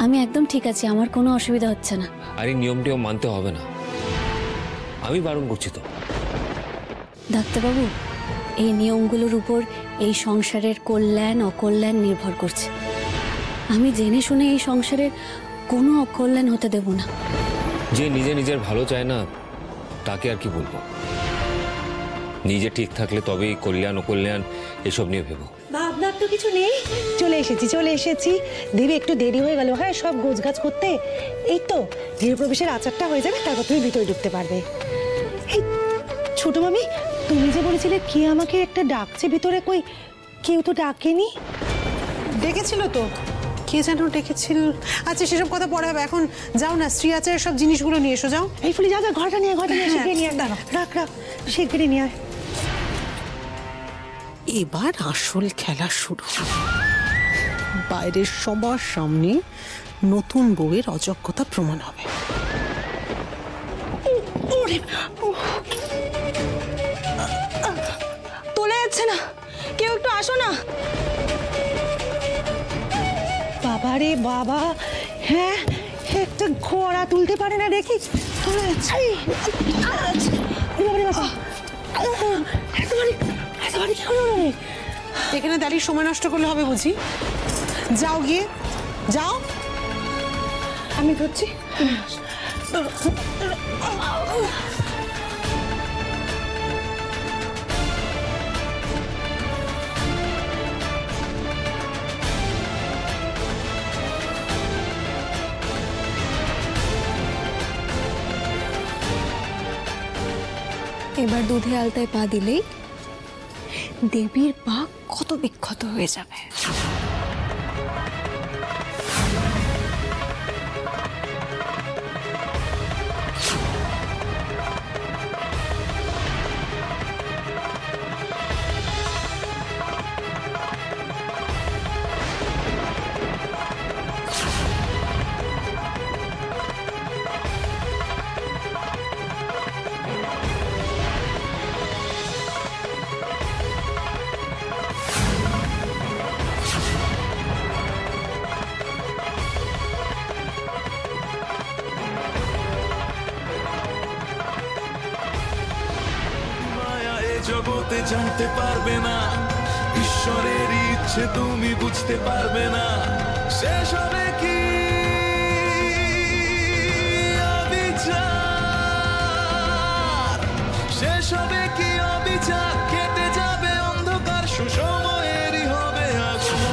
আমি একদম ঠিক আছি, আমার কোনো অসুবিধা হচ্ছে না। আর এই নিয়মটিও মানতে হবে না, আমি বারণ করছি তো। ডাক্তারবাবু, এই নিয়মগুলোর উপর এই সংসারের কল্যাণ অকল্যাণ নির্ভর করছে। আমি জেনে শুনে এই সংসারের কোনো অকল্যাণ হতে দেব না। যে নিজে নিজের ভালো চায় না তাকে আর কি বলবো। নিজে ঠিক থাকলে তবেই কল্যাণ অকল্যাণ এসব নিয়ে ভেবো। ভাবনার তো কিছু নেই। চলে এসেছি। দেবী একটু দেরি হয়ে গেল, হ্যাঁ, সব গোছগাছ করতে। এই তো গৃহপ্রবেশের আচারটা হয়ে যাবে, তারপর তুমি ভিতরে ঢুকতে পারবে। এই ছোট মামি, তুমি যে বলেছিলে কে আমাকে একটা ডাকছে ভিতরে, কই কেউ তো ডাকেনি। ডেকেছিল তো, কে যেন ডেকেছিল। আচ্ছা সেসব কথা পরে হবে, এখন যাও না, স্ত্রী আচারের সব জিনিসগুলো নিয়ে এসো, যাও। এই ফুলি, যা ঘরটা নিয়ে শিগগিরি নিয়ে রাখ শিগগিরি নিয়ে আয়। এবার আসল খেলা শুরু। বাইরের সবার সামনে নতুন বউয়ের অযোগ্যতা প্রমাণ হবে। তোলা যাচ্ছে না, কেউ একটু আসো না। বাবা রে বাবা, হ্যাঁ, একটা ঘোড়া তুলতে পারে না দেখি। তোলা যাচ্ছে। এখানে দাঁড়িয়ে সময় নষ্ট করলে হবে বুঝি? যাও গিয়ে, যাও। আমি ধরছি। এবার দুধে আলতায় পা দিলেই দেবীর পা কত বিক্ষত হয়ে যাবে। জগতে জানতে পারবে না, ঈশ্বরের ইচ্ছে তুমি বুঝতে পারবে না। শেষ হবে কি অবিচার, শেষ হবে কি অবিচার, কেটে যাবে অন্ধকার, সুসময়েরই হবে আগমন।